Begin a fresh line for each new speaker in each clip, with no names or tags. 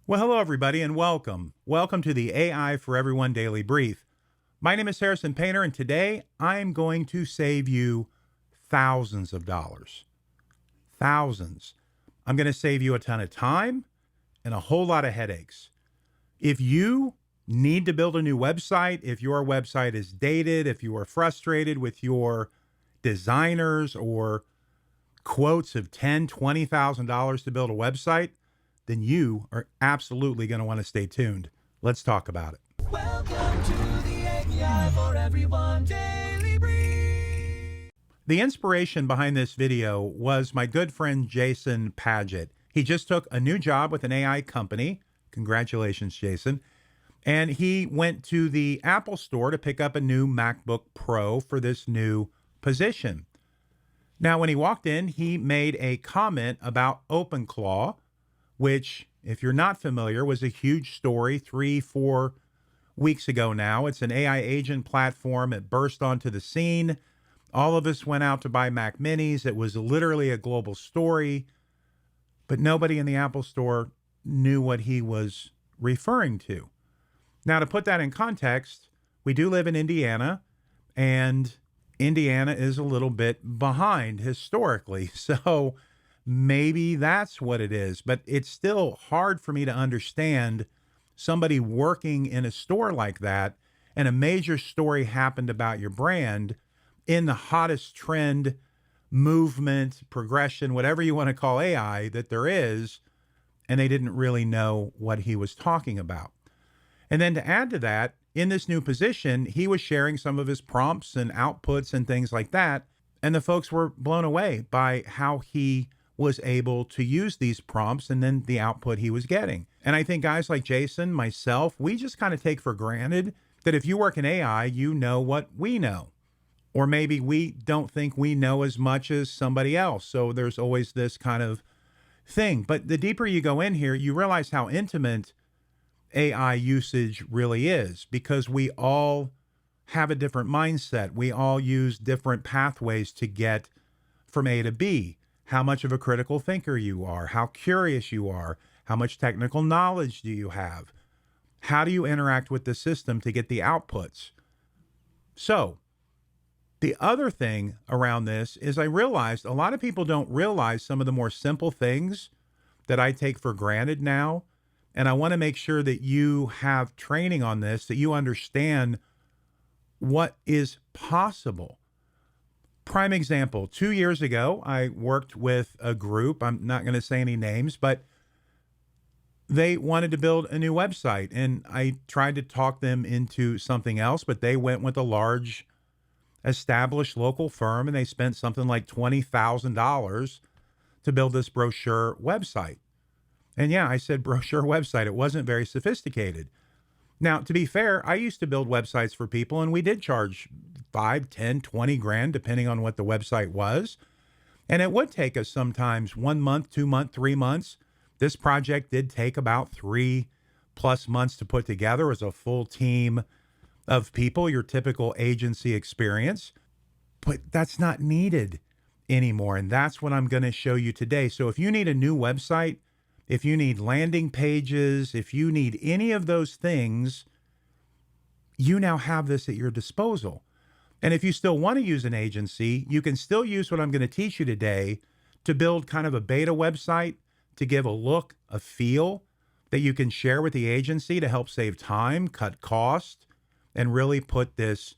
Well, hello, everybody, and welcome. Welcome to the AI for Everyone Daily Brief. My name is Harrison Painter, and today I'm going to save you thousands of dollars. Thousands. I'm going to save you a ton of time and a whole lot of headaches. If you need to build a new website, if your website is dated, if you are frustrated with your designers or quotes of $10,000, $20,000 to build a website, then you are absolutely going to want to stay tuned. Let's talk about it.
Welcome to the AI for Everyone Daily Brief.
The inspiration behind this video was my good friend Jason Paget. He just took a new job with an AI company. Congratulations, Jason. And he went to the Apple store to pick up a new MacBook Pro for this new position. Now, when he walked in, he made a comment about OpenClaw, which, if you're not familiar, was a huge story 3-4 weeks ago now. It's an AI agent platform. It burst onto the scene. All of us went out to buy Mac Minis. It was literally a global story, but nobody in the Apple store knew what he was referring to. Now, to put that in context, we do live in Indiana, and Indiana is a little bit behind historically. So maybe that's what it is, but it's still hard for me to understand somebody working in a store like that and a major story happened about your brand in the hottest trend, movement, progression, whatever you want to call AI that there is, and they didn't really know what he was talking about. And then to add to that, in this new position, he was sharing some of his prompts and outputs and things like that, and the folks were blown away by how he was able to use these prompts and then the output he was getting. And I think guys like Jason, myself, we just kind of take for granted that if you work in AI, you know what we know. Or maybe we don't think we know as much as somebody else. So there's always this kind of thing. But the deeper you go in here, you realize how intimate AI usage really is, because we all have a different mindset. We all use different pathways to get from A to B. How much of a critical thinker you are, how curious you are, how much technical knowledge do you have? How do you interact with the system to get the outputs? So the other thing around this is I realized a lot of people don't realize some of the more simple things that I take for granted now. And I want to make sure that you have training on this, that you understand what is possible. Prime example, 2 years ago, I worked with a group. I'm not going to say any names, but they wanted to build a new website. And I tried to talk them into something else, but they went with a large established local firm and they spent something like $20,000 to build this brochure website. And yeah, I said brochure website. It wasn't very sophisticated. Now, to be fair, I used to build websites for people and we did charge 5, 10, 20 grand, depending on what the website was. And it would take us sometimes 1 month, 2 months, 3 months. This project did take about 3+ months to put together as a full team of people, your typical agency experience. But that's not needed anymore. And that's what I'm going to show you today. So if you need a new website, if you need landing pages, if you need any of those things, you now have this at your disposal. And if you still want to use an agency, you can still use what I'm going to teach you today to build kind of a beta website, to give a look, a feel that you can share with the agency to help save time, cut cost, and really put this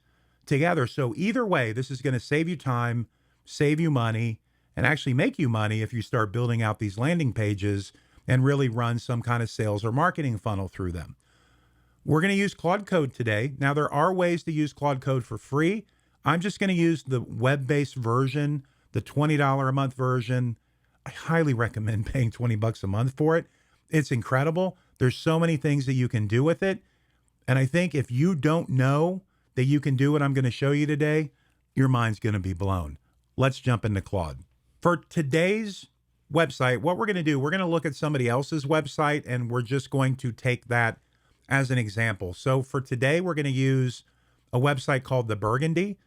together. So either way, this is going to save you time, save you money, and actually make you money if you start building out these landing pages and really run some kind of sales or marketing funnel through them. We're going to use Claude Code today. Now, there are ways to use Claude Code for free. I'm just going to use the web-based version, the $20 a month version. I highly recommend paying $20 a month for it. It's incredible. There's so many things that you can do with it. And I think if you don't know that you can do what I'm going to show you today, your mind's going to be blown. Let's jump into Claude. For today's website, what we're going to do, we're going to look at somebody else's website and we're just going to take that as an example. So for today, we're going to use a website called The Burgundy.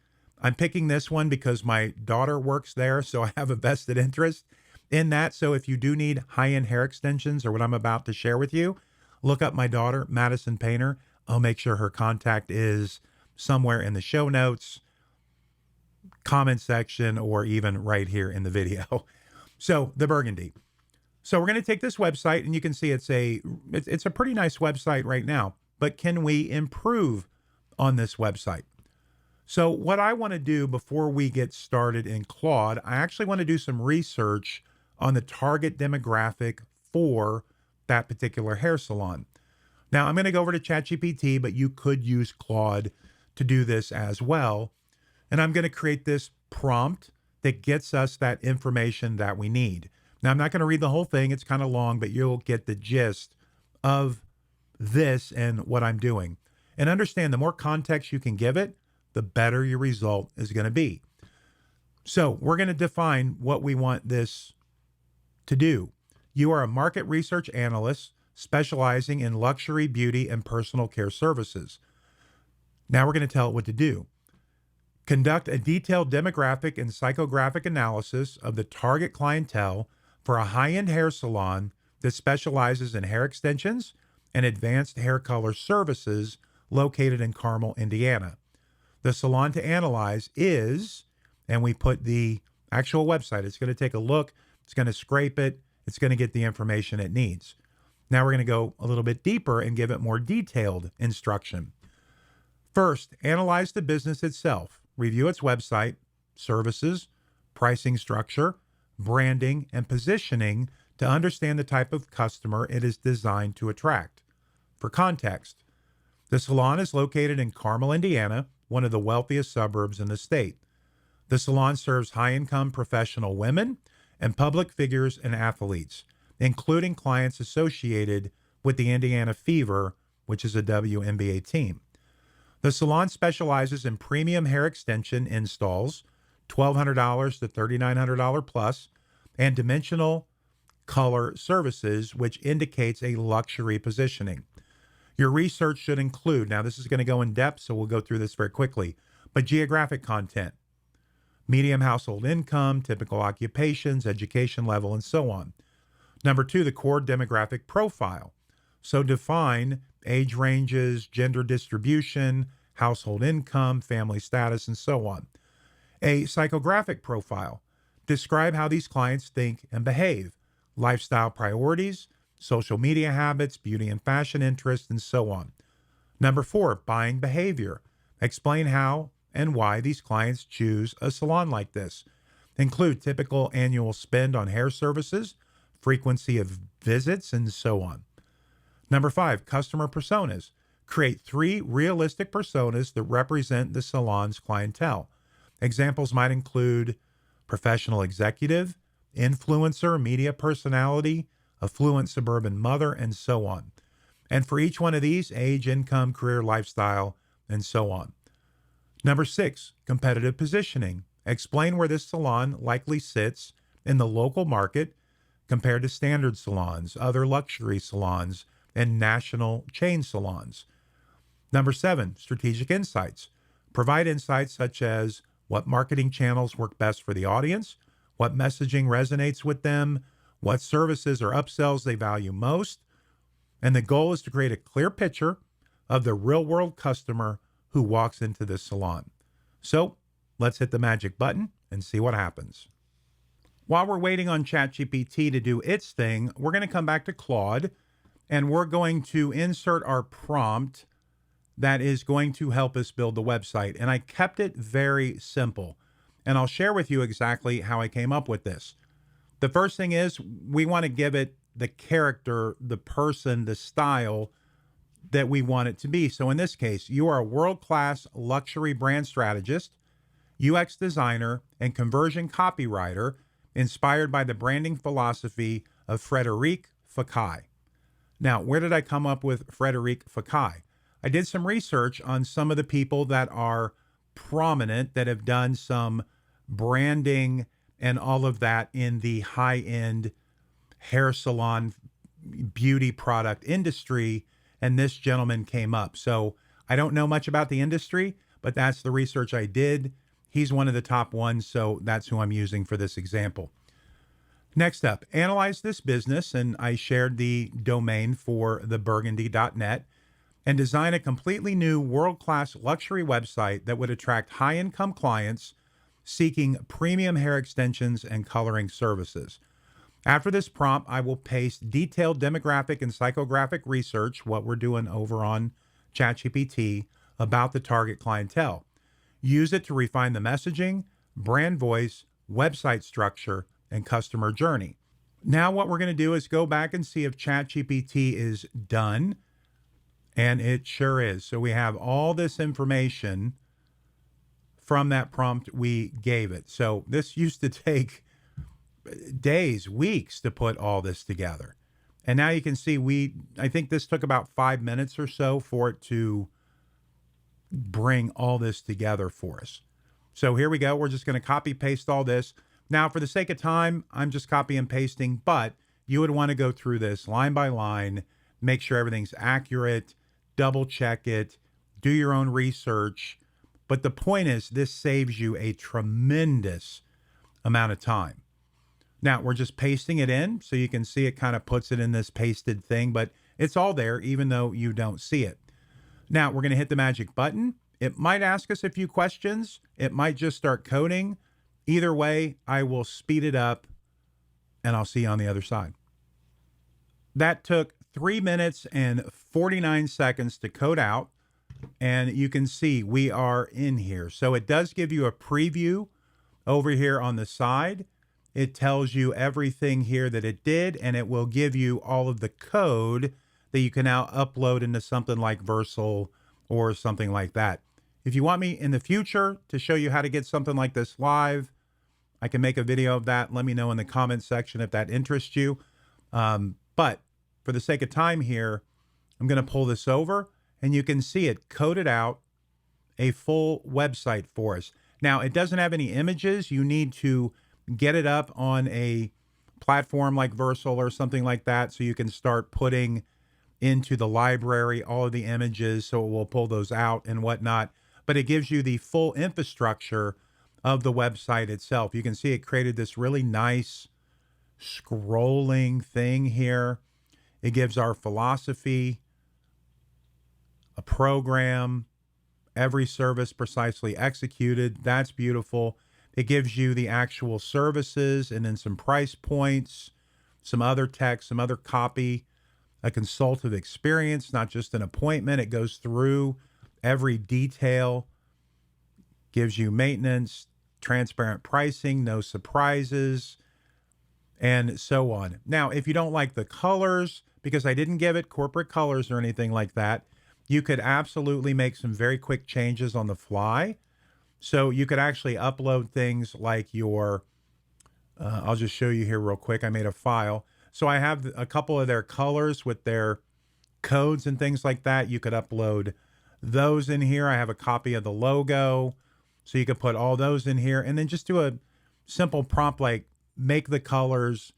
I'm picking this one because my daughter works there, so I have a vested interest in that. So if you do need high-end hair extensions or what I'm about to share with you, look up my daughter, Madison Painter. I'll make sure her contact is somewhere in the show notes, comment section, or even right here in the video. So the Burgundy. So we're going to take this website, and you can see it's a pretty nice website right now, but can we improve on this website? So what I want to do before we get started in Claude, I actually want to do some research on the target demographic for that particular hair salon. Now I'm going to go over to ChatGPT, but you could use Claude to do this as well. And I'm going to create this prompt that gets us that information that we need. Now, I'm not going to read the whole thing. It's kind of long, but you'll get the gist of this and what I'm doing. And understand, the more context you can give it, the better your result is going to be. So we're going to define what we want this to do. You are a market research analyst specializing in luxury, beauty, and personal care services. Now we're going to tell it what to do. Conduct a detailed demographic and psychographic analysis of the target clientele for a high-end hair salon that specializes in hair extensions and advanced hair color services located in Carmel, Indiana. The salon to analyze is, and we put the actual website. It's going to take a look. It's going to scrape it. It's going to get the information it needs. Now we're going to go a little bit deeper and give it more detailed instruction. First, analyze the business itself. Review its website, services, pricing structure, branding, and positioning to understand the type of customer it is designed to attract. For context, the salon is located in Carmel, Indiana, one of the wealthiest suburbs in the state. The salon serves high-income professional women and public figures and athletes, including clients associated with the Indiana Fever, which is a WNBA team. The salon specializes in premium hair extension installs, $1,200 to $3,900 plus, and dimensional color services, which indicates a luxury positioning. Your research should include, now this is going to go in depth, so we'll go through this very quickly, but geographic content, medium household income, typical occupations, education level, and so on. Number 2, the core demographic profile. So define age ranges, gender distribution, household income, family status, and so on. A psychographic profile. Describe how these clients think and behave, lifestyle priorities, social media habits, beauty and fashion interests, and so on. Number 4, buying behavior. Explain how and why these clients choose a salon like this. Include typical annual spend on hair services, frequency of visits, and so on. Number 5, customer personas. Create 3 realistic personas that represent the salon's clientele. Examples might include professional executive, influencer, media personality, affluent suburban mother, and so on. And for each one of these, age, income, career, lifestyle, and so on. Number 6, competitive positioning. Explain where this salon likely sits in the local market compared to standard salons, other luxury salons, and national chain salons. Number 7, strategic insights. Provide insights such as what marketing channels work best for the audience, what messaging resonates with them, what services or upsells they value most. And the goal is to create a clear picture of the real-world customer who walks into this salon. So let's hit the magic button and see what happens. While we're waiting on ChatGPT to do its thing, we're going to come back to Claude, and we're going to insert our prompt that is going to help us build the website. And I kept it very simple. And I'll share with you exactly how I came up with this. The first thing is we want to give it the character, the person, the style that we want it to be. So in this case, you are a world-class luxury brand strategist, UX designer, and conversion copywriter inspired by the branding philosophy of Frederic Fekkai. Now, where did I come up with Frederic Fekkai? I did some research on some of the people that are prominent that have done some branding and all of that in the high-end hair salon beauty product industry, and this gentleman came up. So I don't know much about the industry, but that's the research I did. He's one of the top ones, so that's who I'm using for this example. Next up, analyze this business, and I shared the domain for the burgundy.net, and design a completely new world-class luxury website that would attract high-income clients seeking premium hair extensions and coloring services. After this prompt, I will paste detailed demographic and psychographic research, what we're doing over on ChatGPT, about the target clientele. Use it to refine the messaging, brand voice, website structure, and customer journey. Now, what we're going to do is go back and see if ChatGPT is done. And it sure is. So we have all this information from that prompt we gave it. So this used to take days, weeks to put all this together. And now you can see I think this took about 5 minutes or so for it to bring all this together for us. So here we go. We're just going to copy paste all this. Now, for the sake of time, I'm just copy and pasting, but you would want to go through this line by line, make sure everything's accurate, double check it, do your own research. But the point is, this saves you a tremendous amount of time. Now, we're just pasting it in, so you can see it kind of puts it in this pasted thing, but it's all there, even though you don't see it. Now, we're going to hit the magic button. It might ask us a few questions. It might just start coding. Either way, I will speed it up, and I'll see you on the other side. That took 3 minutes and 49 seconds to code out, and you can see we are in here. So it does give you a preview over here on the side. It tells you everything here that it did, and it will give you all of the code that you can now upload into something like Versal or something like that. If you want me in the future to show you how to get something like this live, I can make a video of that. Let me know in the comments section if that interests you. But for the sake of time here, I'm going to pull this over, and you can see it coded out a full website for us. Now, it doesn't have any images. You need to get it up on a platform like Versal or something like that, so you can start putting into the library all of the images, so it will pull those out and whatnot. But it gives you the full infrastructure of the website itself. You can see it created this really nice scrolling thing here. It gives our philosophy, a program, every service precisely executed. That's beautiful. It gives you the actual services and then some price points, some other text, some other copy, a consultative experience, not just an appointment. It goes through every detail, gives you maintenance, transparent pricing, no surprises, and so on. Now, if you don't like the colors, because I didn't give it corporate colors or anything like that, you could absolutely make some very quick changes on the fly. So you could actually upload things like your, I'll just show you here real quick. I made a file. So I have a couple of their colors with their codes and things like that. You could upload those in here. I have a copy of the logo. So you could put all those in here and then just do a simple prompt like make the colors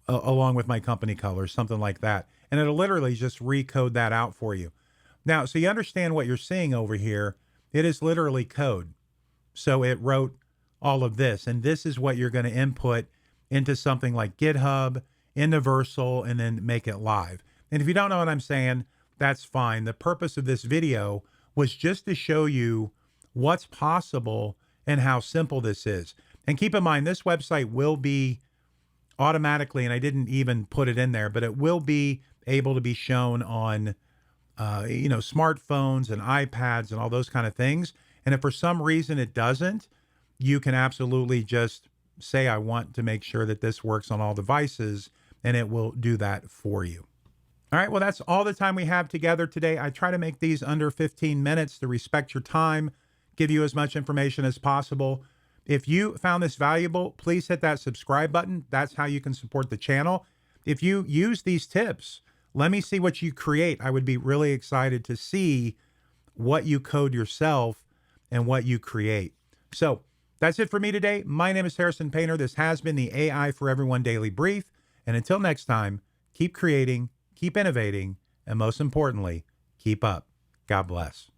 along with my company colors, something like that. And it'll literally just recode that out for you. Now, so you understand what you're seeing over here. It is literally code. So it wrote all of this, and this is what you're going to input into something like GitHub, into Versal, and then make it live. And if you don't know what I'm saying, that's fine. The purpose of this video was just to show you what's possible and how simple this is. And keep in mind, this website will be automatically, and I didn't even put it in there, but it will be able to be shown on smartphones and iPads and all those kind of things. And if for some reason it doesn't, you can absolutely just say, I want to make sure that this works on all devices, and it will do that for you. All right, well, that's all the time we have together today. I try to make these under 15 minutes to respect your time, give you as much information as possible. If you found this valuable, please hit that subscribe button. That's how you can support the channel. If you use these tips, let me see what you create. I would be really excited to see what you code yourself and what you create. So that's it for me today. My name is Harrison Painter. This has been the AI for Everyone Daily Brief. And until next time, keep creating, keep innovating, and most importantly, keep up. God bless.